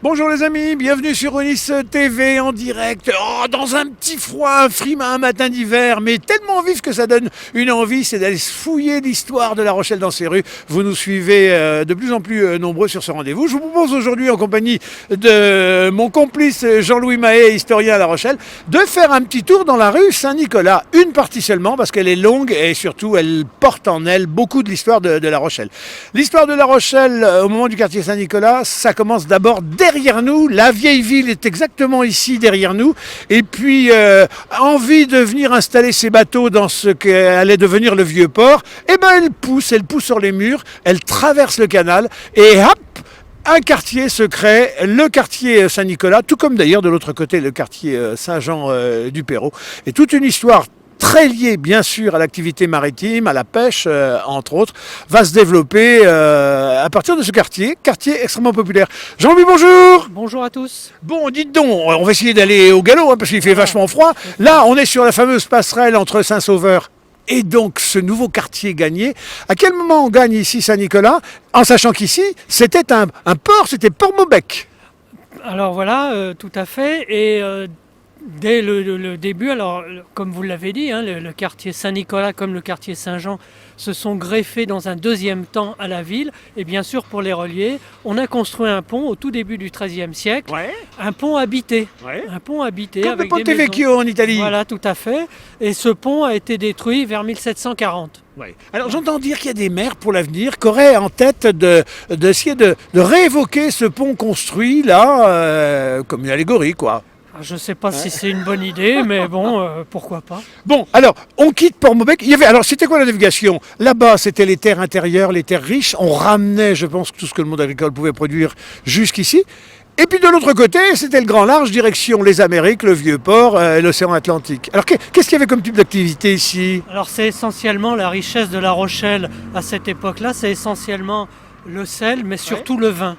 Bonjour les amis, bienvenue sur Onis TV en direct, dans un petit froid, un frimas, un matin d'hiver, mais tellement vif que ça donne une envie, c'est d'aller fouiller l'histoire de La Rochelle dans ses rues. Vous nous suivez de plus en plus nombreux sur ce rendez-vous. Je vous propose aujourd'hui, en compagnie de mon complice Jean-Louis Mahé, historien à La Rochelle, de faire un petit tour dans la rue Saint-Nicolas. Une partie seulement, parce qu'elle est longue et surtout elle porte en elle beaucoup de l'histoire de La Rochelle. L'histoire de La Rochelle, au moment du quartier Saint-Nicolas, ça commence d'abord derrière nous, la vieille ville est exactement ici derrière nous, et puis envie de venir installer ses bateaux dans ce qu'allait devenir le vieux port, et ben elle pousse sur les murs, elle traverse le canal, et hop, un quartier se crée, le quartier Saint-Nicolas, tout comme d'ailleurs de l'autre côté le quartier Saint-Jean-du-Perrot, et toute une histoire très lié bien sûr à l'activité maritime, à la pêche entre autres, va se développer à partir de ce quartier extrêmement populaire. Jean-Louis, bonjour. Bonjour à tous. Bon, dites donc, on va essayer d'aller au galop parce qu'il fait vachement froid. Là, on est sur la fameuse passerelle entre Saint-Sauveur et donc ce nouveau quartier gagné. À quel moment on gagne ici Saint-Nicolas, en sachant qu'ici, c'était un port, c'était Port-Maubec. Alors voilà, tout à fait. Et dès le début, alors comme vous l'avez dit, le quartier Saint-Nicolas comme le quartier Saint-Jean se sont greffés dans un deuxième temps à la ville. Et bien sûr, pour les relier, on a construit un pont au tout début du XIIIe siècle, un pont habité. Un pont habité comme avec le Ponte des maisons. Vecchio en Italie. Voilà, tout à fait. Et ce pont a été détruit vers 1740. Ouais. Alors j'entends dire qu'il y a des maires pour l'avenir qui auraient en tête d'essayer de réévoquer ce pont construit là, comme une allégorie quoi. Je ne sais pas si c'est une bonne idée, mais bon, pourquoi pas. Bon, alors, on quitte Port-Maubec. Alors, c'était quoi la navigation? Là-bas, c'était les terres intérieures, les terres riches. On ramenait, je pense, tout ce que le monde agricole pouvait produire jusqu'ici. Et puis de l'autre côté, c'était le grand large, direction les Amériques, le Vieux-Port, l'océan Atlantique. Alors, qu'est-ce qu'il y avait comme type d'activité ici? Alors, c'est essentiellement la richesse de La Rochelle à cette époque-là. C'est essentiellement le sel, mais surtout le vin.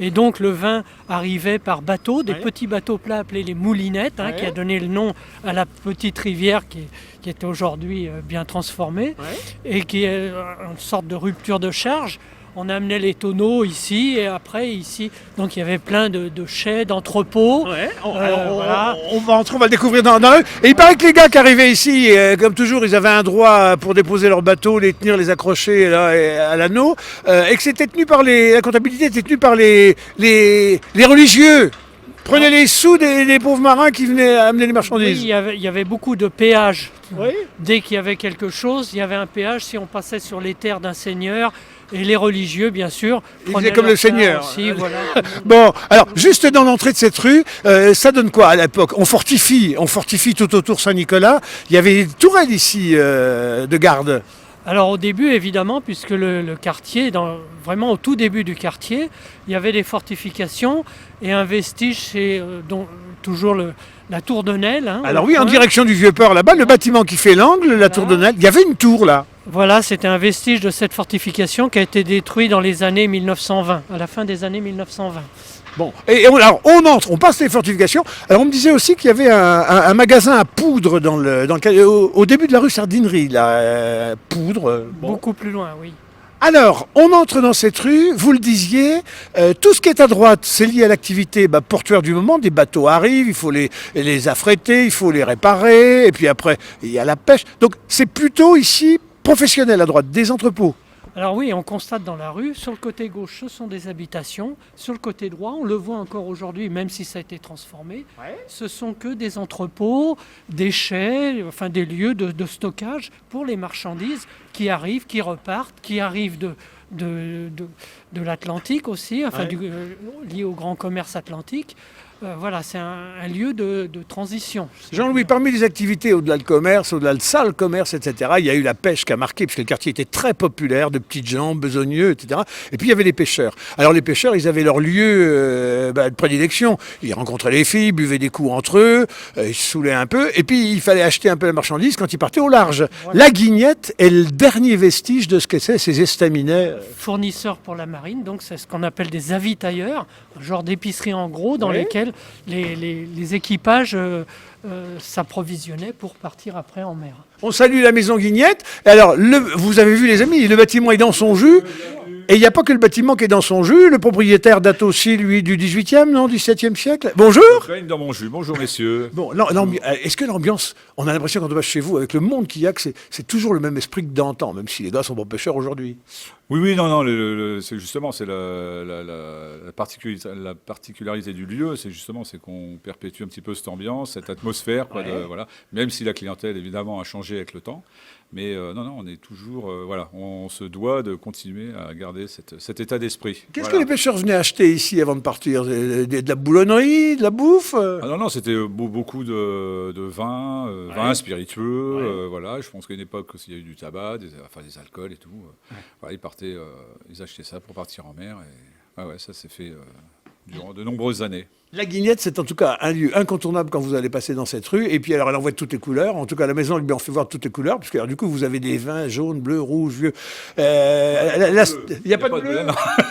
Et donc le vin arrivait par bateau, des petits bateaux plats appelés les moulinettes, qui a donné le nom à la petite rivière qui est aujourd'hui bien transformée et qui est une sorte de rupture de charge. On amenait les tonneaux ici et après ici, donc il y avait plein de chais, d'entrepôts. On va entrer, on va le découvrir dans la rue. Et il paraît que les gars qui arrivaient ici, comme toujours, ils avaient un droit pour déposer leurs bateaux, les tenir, les accrocher là, à l'anneau, et que c'était tenu par la comptabilité était tenue par les religieux. Prenaient les sous des pauvres marins qui venaient amener les marchandises. Oui, il y avait beaucoup de péages. Dès qu'il y avait quelque chose, il y avait un péage si on passait sur les terres d'un seigneur. Et les religieux, bien sûr, ils faisaient comme le seigneur. Aussi, voilà. Bon, alors, juste dans l'entrée de cette rue, ça donne quoi à l'époque? On fortifie tout autour Saint-Nicolas. Il y avait une tourelle ici de garde. Alors au début, évidemment, puisque le quartier, vraiment au tout début du quartier, il y avait des fortifications et un vestige, c'est toujours la tour de Nesle. Alors oui, en direction du Vieux-Port, là-bas, le bâtiment qui fait l'angle, la tour de Nesle, il y avait une tour là. Voilà, c'était un vestige de cette fortification qui a été détruit dans les années 1920, à la fin des années 1920. Bon, alors on entre, on passe les fortifications. Alors on me disait aussi qu'il y avait un magasin à poudre au début de la rue Sardinerie, là, poudre. Beaucoup plus loin, oui. Alors, on entre dans cette rue, vous le disiez, tout ce qui est à droite, c'est lié à l'activité portuaire du moment, des bateaux arrivent, il faut les affréter, il faut les réparer, et puis après, il y a la pêche. Donc c'est plutôt ici professionnel à droite, des entrepôts. Alors oui, on constate dans la rue, sur le côté gauche, ce sont des habitations. Sur le côté droit, on le voit encore aujourd'hui, même si ça a été transformé, ce sont que des entrepôts, des chais, enfin des lieux de stockage pour les marchandises qui arrivent, qui repartent, qui arrivent de l'Atlantique aussi, enfin lié au grand commerce atlantique. Voilà, c'est un lieu de transition. Jean-Louis, parmi les activités au-delà du commerce, au-delà du sale commerce, etc., il y a eu la pêche qui a marqué, puisque le quartier était très populaire, de petites gens, besogneux, etc. Et puis il y avait les pêcheurs. Alors les pêcheurs, ils avaient leur lieu de prédilection. Ils rencontraient les filles, buvaient des coups entre eux, ils se saoulaient un peu, et puis il fallait acheter un peu la marchandise quand ils partaient au large. Voilà. La guignette est le dernier vestige de ce que c'est, ces estaminets. Fournisseurs pour la marine, donc c'est ce qu'on appelle des avitailleurs, un genre d'épicerie en gros dans lesquelles les équipages s'approvisionnaient pour partir après en mer. On salue la maison Guignette. Alors, vous avez vu les amis, le bâtiment est dans son jus. Et il n'y a pas que le bâtiment qui est dans son jus. Le propriétaire date aussi, lui, du 18e, non, 17e siècle. Bonjour. Je baigne dans mon jus. Bonjour, messieurs. Bon, est-ce que l'ambiance, on a l'impression quand on va chez vous, avec le monde qu'il y a, que c'est toujours le même esprit que d'antan, même si les gars sont pas pêcheurs aujourd'hui. Oui, non, c'est justement, c'est la particularité du lieu, c'est qu'on perpétue un petit peu cette ambiance, cette atmosphère, quoi, voilà. Même si la clientèle, évidemment, a changé avec le temps. Mais non, on est toujours, on se doit de continuer à garder cet état d'esprit. Qu'est-ce que les pêcheurs venaient acheter ici avant de partir? De la boulonnerie, de la bouffe? Non, c'était beaucoup de vin, vin spiritueux, voilà. Je pense qu'à une époque, il y a eu du tabac, des alcools et tout. Voilà, ils achetaient ça pour partir en mer. Et ça s'est fait durant de nombreuses années. La Guignette, c'est en tout cas un lieu incontournable quand vous allez passer dans cette rue. Et puis alors, elle envoie de toutes les couleurs. En tout cas, à la maison, elle lui en fait voir toutes les couleurs. Parce que alors, du coup, vous avez des vins jaunes, bleus, rouges, vieux. Il n'y a pas de bleu.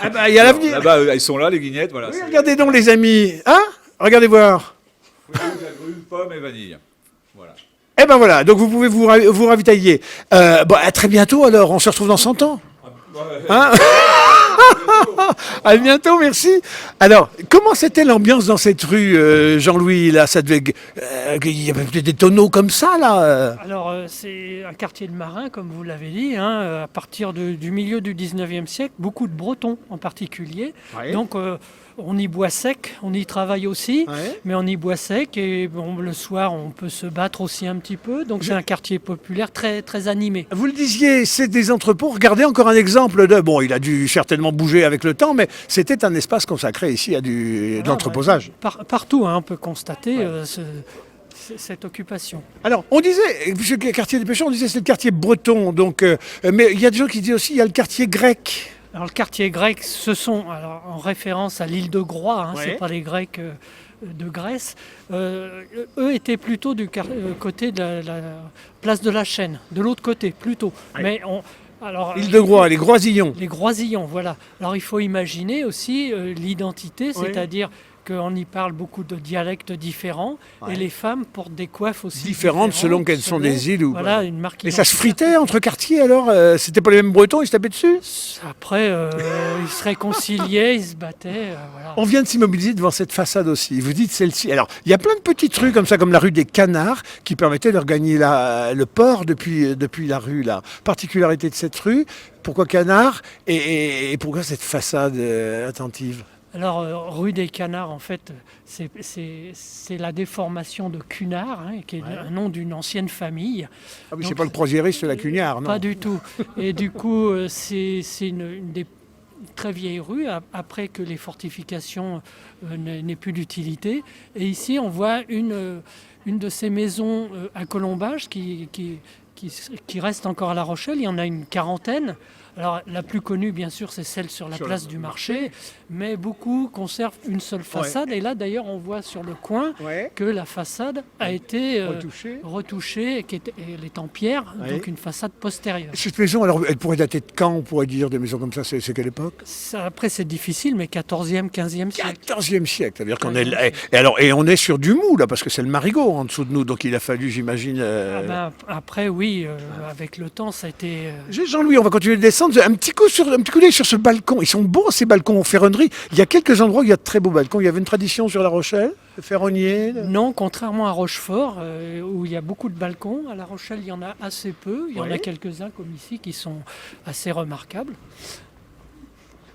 Ah bah, il y a l'avenir. Là-bas, ils sont là, les Guignettes. Voilà, oui, regardez donc, les amis. Hein? Regardez voir. Pomme et vanille. Voilà. Eh ben voilà, donc vous pouvez vous ravitailler. À très bientôt alors, on se retrouve dans 100 ans. Hein? À bientôt, merci. Alors, comment c'était l'ambiance dans cette rue, Jean-Louis, là? Ça devait, il y avait peut-être des tonneaux comme ça, là. Alors, c'est un quartier de marins, comme vous l'avez dit, hein, à partir du milieu du 19e siècle, beaucoup de Bretons en particulier. Ouais. Donc, on y boit sec, on y travaille aussi, mais on y boit sec et bon, le soir on peut se battre aussi un petit peu. Donc c'est un quartier populaire très, très animé. Vous le disiez, c'est des entrepôts. Regardez encore un exemple de... Bon, il a dû certainement bouger avec le temps, mais c'était un espace consacré ici à de l'entreposage. Partout, hein, on peut constater cette occupation. Alors, on disait, puisque le quartier des pêcheurs, on disait que c'est le quartier breton, donc, mais il y a des gens qui disent aussi qu'il y a le quartier grec. Alors le quartier grec, ce sont, alors, en référence à l'île de Groix, hein, c'est pas les Grecs de Grèce, eux étaient plutôt du côté de la place de la Chaîne, de l'autre côté plutôt. Mais l'île de Groix, les Groisillons. Les Groisillons, voilà. Alors il faut imaginer aussi l'identité, c'est-à-dire qu'on y parle beaucoup de dialectes différents et les femmes portent des coiffes aussi différentes selon qu'elles sont des îles ou voilà, une marque. Et ça se fritait entre quartiers alors c'était pas les mêmes Bretons, ils se tapaient dessus? Après, ils se réconciliaient, ils se battaient. Voilà. On vient de s'immobiliser devant cette façade aussi. Vous dites celle-ci. Alors, il y a plein de petites rues comme ça, comme la rue des Canards, qui permettaient de regagner le port depuis la rue. La particularité de cette rue, pourquoi Canards et pourquoi cette façade attentive? Alors, rue des Canards, en fait, c'est la déformation de Cunard, hein, qui est un nom d'une ancienne famille. Ah oui, c'est pas le croisiériste de la Cugnard, non? Pas du tout. Et du coup, c'est une des très vieilles rues, après que les fortifications n'aient plus d'utilité. Et ici, on voit une de ces maisons à colombage qui reste encore à La Rochelle. Il y en a une quarantaine. Alors, la plus connue, bien sûr, c'est celle sur la place du marché, mais beaucoup conservent une seule façade. Et là, d'ailleurs, on voit sur le coin que la façade a été retouchée, elle est en pierre, donc une façade postérieure. Cette maison, alors, elle pourrait dater de quand, on pourrait dire, des maisons comme ça? C'est quelle époque? Après, c'est difficile, mais 14e, 15e siècle. 14e siècle, c'est-à-dire qu'on est... Et on est sur du mou, là, parce que c'est le Marigot en dessous de nous, donc il a fallu, j'imagine... Après, oui, avec le temps, ça a été... Jean-Louis, on va continuer de descendre. Un petit coup d'œil sur ce balcon. Ils sont beaux ces balcons en ferronnerie. Il y a quelques endroits où il y a de très beaux balcons. Il y avait une tradition sur La Rochelle, le ferronnier. Non, contrairement à Rochefort, où il y a beaucoup de balcons. À La Rochelle, il y en a assez peu. Il y en a quelques-uns comme ici qui sont assez remarquables.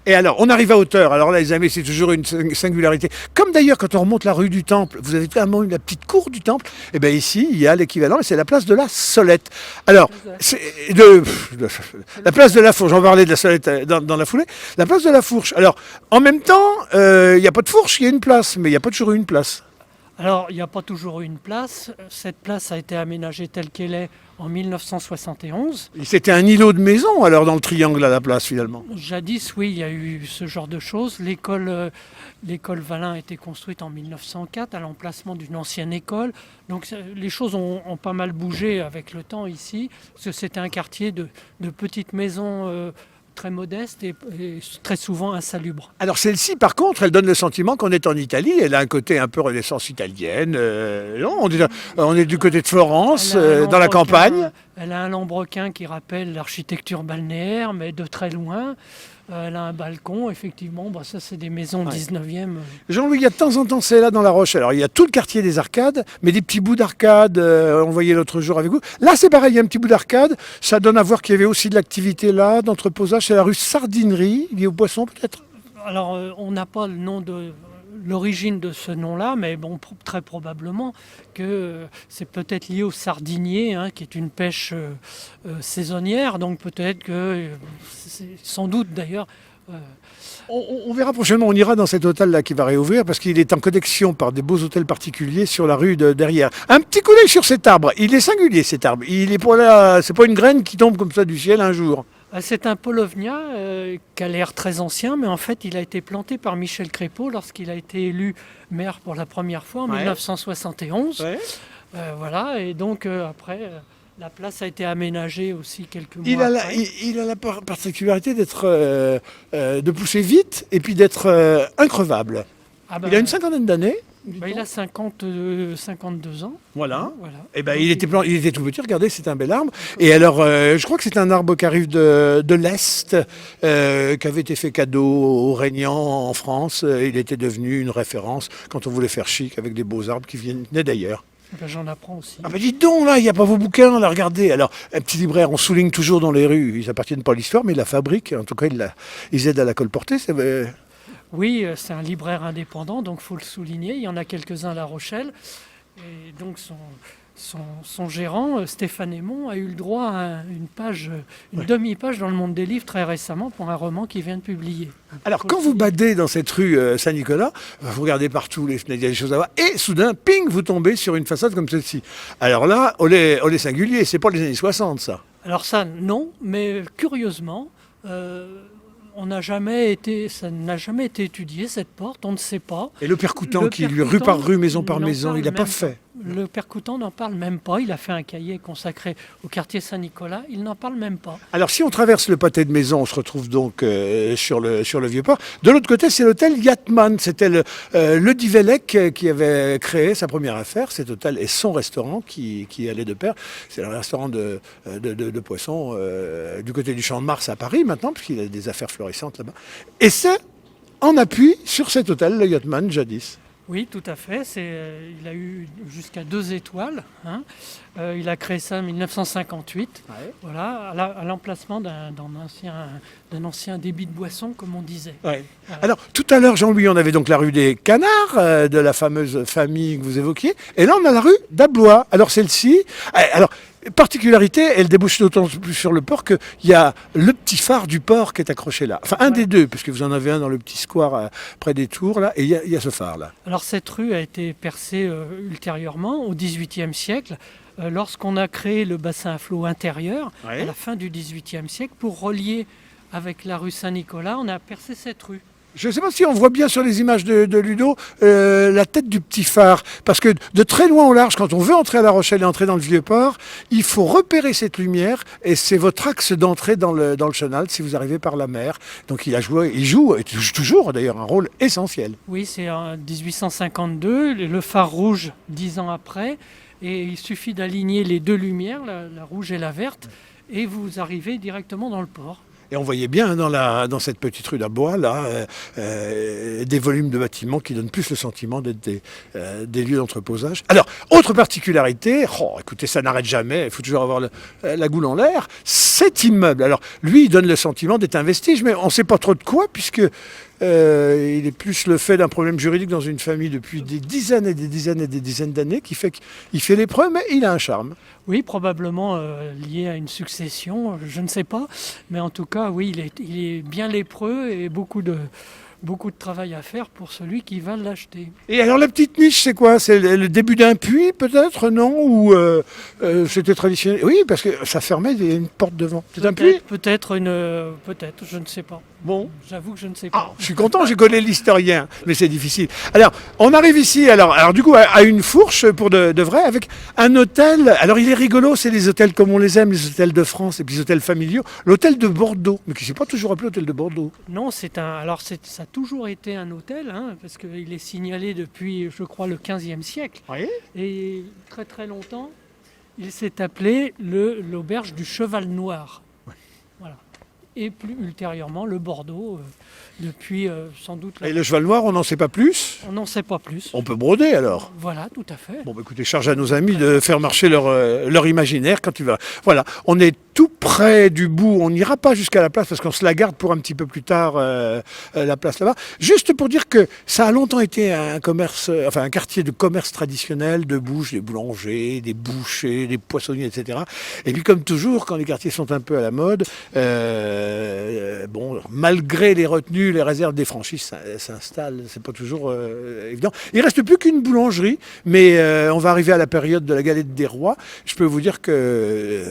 Et alors, on arrive à hauteur. Alors là, les amis, c'est toujours une singularité. Comme d'ailleurs, quand on remonte la rue du Temple, vous avez tellement la petite cour du Temple. Et bien ici, il y a l'équivalent, et c'est la place de la Solette. Alors, la place de la Fourche, j'en parlais de la Solette dans la foulée. La place de la Fourche. Alors, en même temps, il n'y a pas de fourche, il y a une place, mais il n'y a pas toujours une place. Alors, il n'y a pas toujours eu une place. Cette place a été aménagée telle qu'elle est en 1971. C'était un îlot de maison, alors, dans le triangle à la place, finalement. Jadis, oui, il y a eu ce genre de choses. L'école Valin a été construite en 1904 à l'emplacement d'une ancienne école. Donc, les choses ont pas mal bougé avec le temps ici, parce que c'était un quartier de petites maisons très modeste et très souvent insalubre. Alors celle-ci, par contre, elle donne le sentiment qu'on est en Italie. Elle a un côté un peu renaissance italienne. Non, on est du côté de Florence, dans la campagne. Elle a un lambrequin qui rappelle l'architecture balnéaire, mais de très loin. Elle a un balcon, effectivement. Bah, ça, c'est des maisons 19e. Jean-Louis, il y a de temps en temps, c'est là dans La Rochelle. Alors, il y a tout le quartier des arcades, mais des petits bouts d'arcades, on voyait l'autre jour avec vous. Là, c'est pareil, il y a un petit bout d'arcade. Ça donne à voir qu'il y avait aussi de l'activité là, d'entreposage. C'est la rue Sardinerie, liée aux poissons peut-être. Alors, on n'a pas le nom de l'origine de ce nom-là, mais bon, très probablement que c'est peut-être lié au sardinier, hein, qui est une pêche saisonnière. Donc peut-être que, c'est sans doute d'ailleurs. On verra prochainement, on ira dans cet hôtel-là qui va réouvrir parce qu'il est en connexion par des beaux hôtels particuliers sur la rue de derrière. Un petit coup d'œil sur cet arbre. Il est singulier cet arbre. Il est pour là, c'est pas une graine qui tombe comme ça du ciel un jour. C'est un Polovnia qui a l'air très ancien, mais en fait il a été planté par Michel Crépeau lorsqu'il a été élu maire pour la première fois en 1971. Ouais. Voilà, et donc après la place a été aménagée aussi quelques mois Il a la particularité de pousser vite et puis d'être increvable. Ah ben, Il a une cinquantaine d'années. il a 52 ans. Voilà. Voilà. Et ben, il était tout petit, regardez, c'est un bel arbre. Et alors, je crois que c'est un arbre qui arrive de l'Est, qui avait été fait cadeau aux régnants en France. Il était devenu une référence quand on voulait faire chic avec des beaux arbres qui venaient d'ailleurs. Ben, j'en apprends aussi. Ah ben dites donc, là, il n'y a pas vos bouquins, là, regardez. Alors, un petit libraire, on souligne toujours dans les rues, ils appartiennent pas à l'histoire, mais ils la fabriquent. En tout cas, ils aident à la colporter. Oui, c'est un libraire indépendant, donc il faut le souligner. Il y en a quelques-uns à La Rochelle. Et donc son gérant, Stéphane Aymon, a eu le droit à une demi-page dans le Monde des Livres très récemment pour un roman qu'il vient de publier. Alors, quand vous badez dans cette rue Saint-Nicolas, vous regardez partout les fenêtres, il y a des choses à voir, et soudain, ping, vous tombez sur une façade comme celle-ci. Alors là, on est singulier, c'est pas les années 60, ça. Alors ça, non, mais curieusement, ça n'a jamais été étudié, cette porte, on ne sait pas. Et le percutant qui, lui, rue par rue, maison par maison, il n'a pas fait. Le percutant n'en parle même pas. Il a fait un cahier consacré au quartier Saint-Nicolas. Il n'en parle même pas. Alors, si on traverse le pâté de maison, on se retrouve donc sur le Vieux-Port. De l'autre côté, c'est l'hôtel Yatman. C'était le Divelec qui avait créé sa première affaire, cet hôtel, et son restaurant qui allait de pair. C'est un restaurant de poissons du côté du Champ de Mars à Paris maintenant, puisqu'il a des affaires florissantes là-bas. Et c'est en appui sur cet hôtel, le Yatman, jadis. Oui, tout à fait. Il a eu jusqu'à 2 étoiles. Hein. Il a créé ça en 1958. Ouais. Voilà, à l'emplacement d'un ancien débit de boisson, comme on disait. Ouais. Alors, tout à l'heure, Jean-Louis, on avait donc la rue des Canards, de la fameuse famille que vous évoquiez. Et là, on a la rue d'Ablois. Alors, celle-ci... Alors, particularité, elle débouche d'autant plus sur le port qu'il y a le petit phare du port qui est accroché là. Enfin, un des deux, puisque vous en avez un dans le petit square près des tours, là, et il y a ce phare là. Alors, cette rue a été percée ultérieurement, au XVIIIe siècle, lorsqu'on a créé le bassin à flot intérieur, à la fin du XVIIIe siècle, pour relier avec la rue Saint-Nicolas, on a percé cette rue. Je ne sais pas si on voit bien sur les images de Ludo la tête du petit phare. Parce que de très loin au large, quand on veut entrer à La Rochelle et entrer dans le Vieux-Port, il faut repérer cette lumière et c'est votre axe d'entrée dans le chenal si vous arrivez par la mer. Donc il joue et toujours d'ailleurs un rôle essentiel. Oui, c'est en 1852, le phare rouge 10 ans après. Et il suffit d'aligner les deux lumières, la rouge et la verte, et vous arrivez directement dans le port. Et on voyait bien dans cette petite rue d'Ablois, là, des volumes de bâtiments qui donnent plus le sentiment d'être des lieux d'entreposage. Alors, autre particularité, écoutez, ça n'arrête jamais, il faut toujours avoir la goule en l'air, cet immeuble. Alors, lui, il donne le sentiment d'être un vestige, mais on ne sait pas trop de quoi, puisque il est plus le fait d'un problème juridique dans une famille depuis des dizaines et des dizaines et des dizaines d'années qui fait qu'il fait l'épreuve, mais il a un charme. Oui, probablement lié à une succession, je ne sais pas. Mais en tout cas, oui, il est bien lépreux et beaucoup de travail à faire pour celui qui va l'acheter. Et alors la petite niche, c'est quoi? C'est le début d'un puits peut-être, non? Ou c'était traditionnel? Oui, parce que ça fermait, il y a une porte devant. C'est un puits? Peut-être, je ne sais pas. Bon. J'avoue que je ne sais pas. Je suis content, j'ai collé l'historien, mais c'est difficile. Alors, on arrive ici, alors du coup, à une fourche pour de vrai, avec un hôtel. Alors, il est rigolo, c'est les hôtels comme on les aime, les hôtels de France et puis les hôtels familiaux. L'hôtel de Bordeaux, mais qui ne s'est pas toujours appelé hôtel de Bordeaux. Non, ça a toujours été un hôtel, hein, parce qu'il est signalé depuis, je crois, le XVe siècle. Oui. Et très très longtemps, il s'est appelé l'auberge du Cheval Noir. Ouais. Voilà. et plus ultérieurement le Bordeaux, depuis sans doute... Et le cheval noir, on n'en sait pas plus? On n'en sait pas plus. On peut broder alors? Voilà, tout à fait. Bon, bah, écoutez, charge à nos amis de faire marcher leur imaginaire quand tu vas. Voilà, on est tout près du bout. On n'ira pas jusqu'à la place parce qu'on se la garde pour un petit peu plus tard, la place là-bas. Juste pour dire que ça a longtemps été un commerce, un quartier de commerce traditionnel, de bouche, des boulangers, des bouchers, des poissonniers, etc. Et puis comme toujours, quand les quartiers sont un peu à la mode, malgré les retenues, les réserves des franchises s'installent. C'est pas toujours évident. Il reste plus qu'une boulangerie, mais on va arriver à la période de la galette des rois. Je peux vous dire que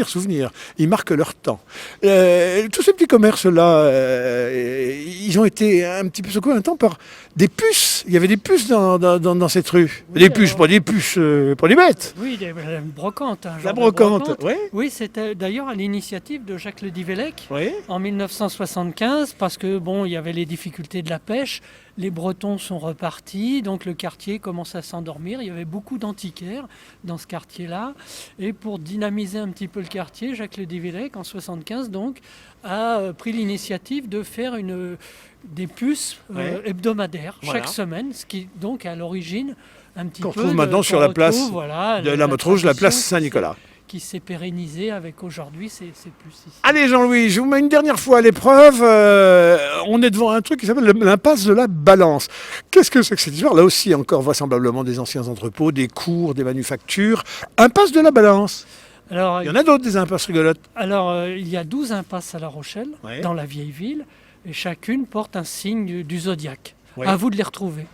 souvenir, ils marquent leur temps. Tous ces petits commerces-là, ils ont été un petit peu secoués un temps par des puces. Il y avait des puces dans cette rue. Oui, des puces, pas des puces, pas des bêtes. Oui, la brocante. La brocante, oui. Oui, c'était d'ailleurs à l'initiative de Jacques Le Divellec Oui. en 1975, parce que bon, il y avait les difficultés de la pêche. Les Bretons sont repartis, donc le quartier commence à s'endormir. Il y avait beaucoup d'antiquaires dans ce quartier-là. Et pour dynamiser un petit peu le quartier, Jacques Le Divellec, en 1975, donc, a pris l'initiative de faire des puces hebdomadaires chaque semaine, ce qui donc à l'origine un petit peu... Qu'on retrouve maintenant sur la place de la Motte Rouge, la place Saint-Nicolas. Qui s'est pérennisé avec aujourd'hui ces puces ici. Allez Jean-Louis, je vous mets une dernière fois à l'épreuve. On est devant un truc qui s'appelle l'impasse de la Balance. Qu'est-ce que c'est que cette histoire? Là aussi, encore vraisemblablement des anciens entrepôts, des cours, des manufactures. Impasse de la Balance. Alors, il y en a d'autres, des impasses rigolotes. Alors, il y a 12 impasses à La Rochelle, dans la vieille ville, et chacune porte un signe du zodiaque. À vous de les retrouver.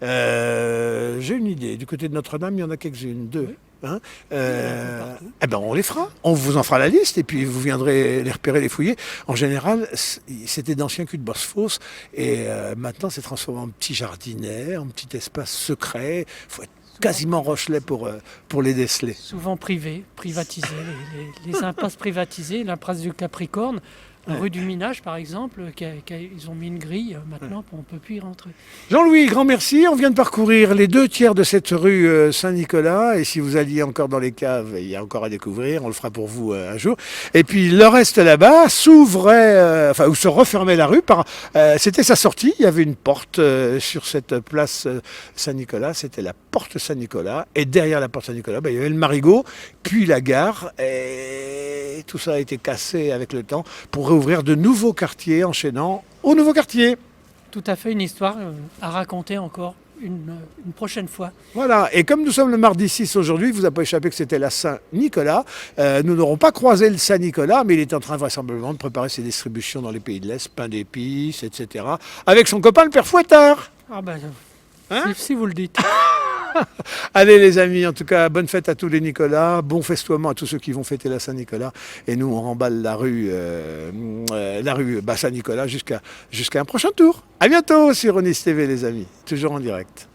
J'ai une idée. Du côté de Notre-Dame, il y en a quelques-unes, 2. Hein, on les fera, on vous en fera la liste et puis vous viendrez les repérer, les fouiller. En général, c'était d'anciens culs de Bosphos et maintenant c'est transformé en petit jardinet, en petit espace secret. Il faut être quasiment Rochelet pour les déceler. Souvent privatisés, les impasses privatisées, l'impasse du Capricorne. Rue du Minage, par exemple, ils ont mis une grille, maintenant, on ne peut plus y rentrer. Jean-Louis, grand merci. On vient de parcourir les 2/3 de cette rue Saint-Nicolas. Et si vous alliez encore dans les caves, il y a encore à découvrir. On le fera pour vous un jour. Et puis, le reste là-bas s'ouvrait, ou se refermait la rue. C'était sa sortie. Il y avait une porte sur cette place Saint-Nicolas. C'était la porte Saint-Nicolas. Et derrière la porte Saint-Nicolas, il y avait le Marigot, puis la gare. Et tout ça a été cassé avec le temps pour réouvrir de nouveaux quartiers, enchaînant aux nouveaux quartiers. Tout à fait, une histoire à raconter encore une prochaine fois. Voilà, et comme nous sommes le mardi 6 aujourd'hui, il ne vous a pas échappé que c'était la Saint-Nicolas. Nous n'aurons pas croisé le Saint-Nicolas, mais il est en train vraisemblablement de préparer ses distributions dans les pays de l'Est, pain d'épices, etc. Avec son copain le Père Fouettard. Ah ben, si vous le dites. Allez les amis, en tout cas, bonne fête à tous les Nicolas, bon festoiement à tous ceux qui vont fêter la Saint-Nicolas. Et nous, on remballe la rue Saint-Nicolas jusqu'à un prochain tour. À bientôt sur Ronis TV les amis, toujours en direct.